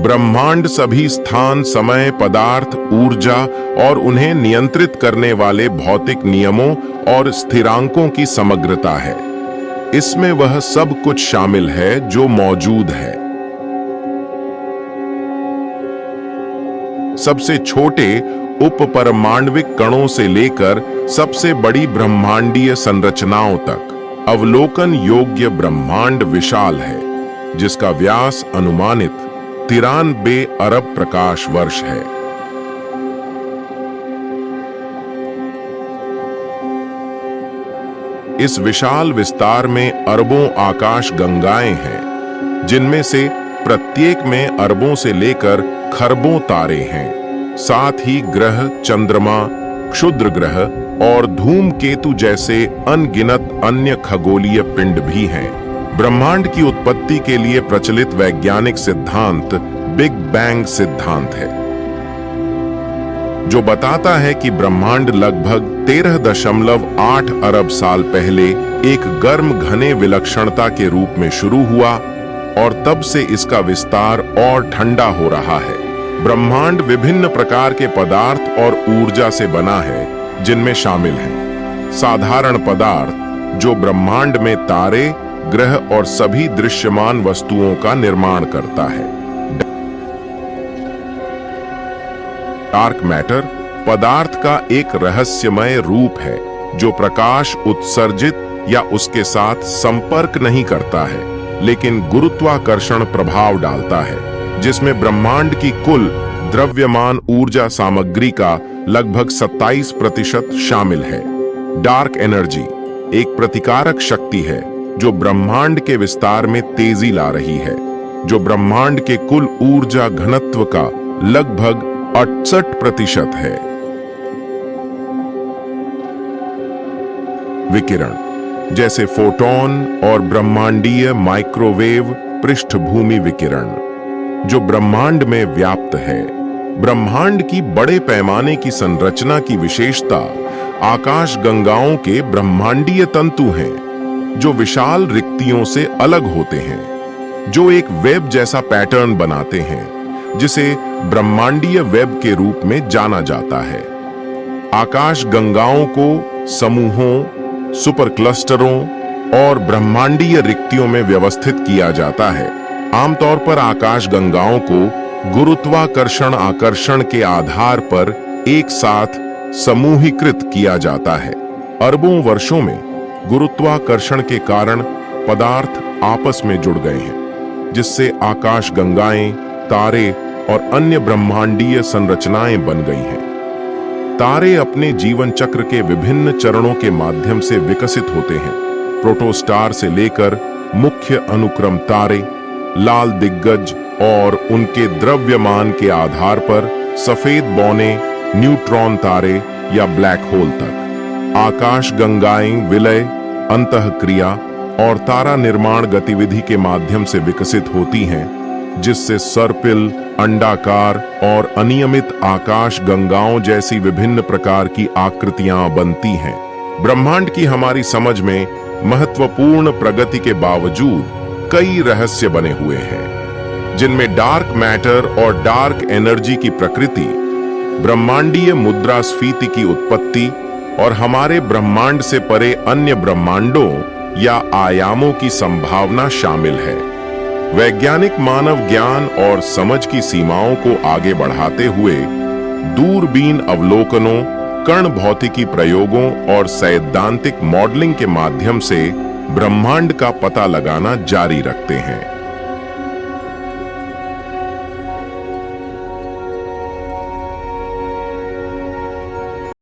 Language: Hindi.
ब्रह्मांड सभी स्थान, समय, पदार्थ, ऊर्जा और उन्हें नियंत्रित करने वाले भौतिक नियमों और स्थिरांकों की समग्रता है। इसमें वह सब कुछ शामिल है जो मौजूद है। सबसे छोटे उपपरमाण्विक कणों से लेकर सबसे बड़ी ब्रह्मांडीय संरचनाओं तक अवलोकन योग्य ब्रह्मांड विशाल है, जिसका व्यास अनुमानित 93 अरब प्रकाश वर्ष है। इस विशाल विस्तार में अरबों आकाश गंगाएं हैं, जिनमें से प्रत्येक में अरबों से लेकर खरबों तारे हैं। साथ ही ग्रह, चंद्रमा, क्षुद्र ग्रह और धूमकेतु जैसे अनगिनत अन्य खगोलीय पिंड भी हैं। ब्रह्मांड की उत्पत्ति के लिए प्रचलित वैज्ञानिक सिद्धांत बिग बैंग सिद्धांत है, जो बताता है कि ब्रह्मांड लगभग 13.8 अरब साल पहले एक गर्म घने विलक्षणता के रूप में शुरू हुआ और तब से इसका विस्तार और ठंडा हो रहा है। ब्रह्मांड विभिन्न प्रकार के पदार्थ और ऊर्जा से बना है, जिनमें शामिल हैं साधारण पदार्थ, जो ब्रह्मांड में तारे, ग्रह और सभी दृश्यमान वस्तुओं का निर्माण करता है। डार्क मैटर पदार्थ का एक रहस्यमय रूप है, जो प्रकाश उत्सर्जित या उसके साथ संपर्क नहीं करता है, लेकिन गुरुत्वाकर्षण प्रभाव डालता है, जिसमें ब्रह्मांड की कुल द्रव्यमान ऊर्जा सामग्री का लगभग 27% शामिल है। डार्क एनर्जी एक प्रतिकारक शक्ति है, जो ब्रह्मांड के विस्तार में तेजी ला रही है, जो ब्रह्मांड के कुल ऊर्जा घनत्व का लगभग 68% है। विकिरण जैसे फोटॉन और ब्रह्मांडीय माइक्रोवेव पृष्ठभूमि विकिरण, जो ब्रह्मांड में व्याप्त है। ब्रह्मांड की बड़े पैमाने की संरचना की विशेषता आकाश गंगाओं के ब्रह्मांडीय तंतु हैं, जो विशाल रिक्तियों से अलग होते हैं, जो एक वेब जैसा पैटर्न बनाते हैं, जिसे ब्रह्मांडीय वेब के रूप में जाना जाता है। आकाश गंगाओं को समूहों, सुपर क्लस्टरों और ब्रह्मांडीय रिक्तियों में व्यवस्थित किया जाता है। आमतौर पर आकाश गंगाओं को गुरुत्वाकर्षण आकर्षण के आधार पर एक साथ समूहीकृत किया जाता है। अरबों वर्षों में गुरुत्वाकर्षण के कारण पदार्थ आपस में जुड़ गए हैं, जिससे आकाश गंगाएं, तारे और अन्य ब्रह्मांडीय संरचनाएं बन गई हैं। तारे अपने जीवन चक्र के विभिन्न चरणों के माध्यम से विकसित होते हैं। प्रोटोस्टार से लेकर मुख्य अनुक्रम तारे, लाल दिग्गज और उनके द्रव्यमान के आधार पर सफेद बौने, न्यूट्रॉन तारे या ब्लैक होल तक। आकाश गंगाएं विलय, अंतःक्रिया और तारा निर्माण गतिविधि के माध्यम से विकसित होती हैं, जिससे सर्पिल, अंडाकार और अनियमित आकाश गंगाओं जैसी विभिन्न प्रकार की आकृतियां बनती हैं। ब्रह्मांड की हमारी समझ में महत्वपूर्ण प्रगति के बावजूद कई रहस्य बने हुए हैं, जिनमें डार्क मैटर और डार्क एनर्जी की प्रकृति, ब्रह्मांडीय मुद्रास्फीति की उत्पत्ति और हमारे ब्रह्मांड से परे अन्य ब्रह्मांडों या आयामों की संभावना शामिल है। वैज्ञानिक मानव ज्ञान और समझ की सीमाओं को आगे बढ़ाते हुए दूरबीन अवलोकनों, कण भौतिकी प्रयोगों और सैद्धांतिक मॉडलिंग के माध्यम से ब्रह्मांड का पता लगाना जारी रखते हैं।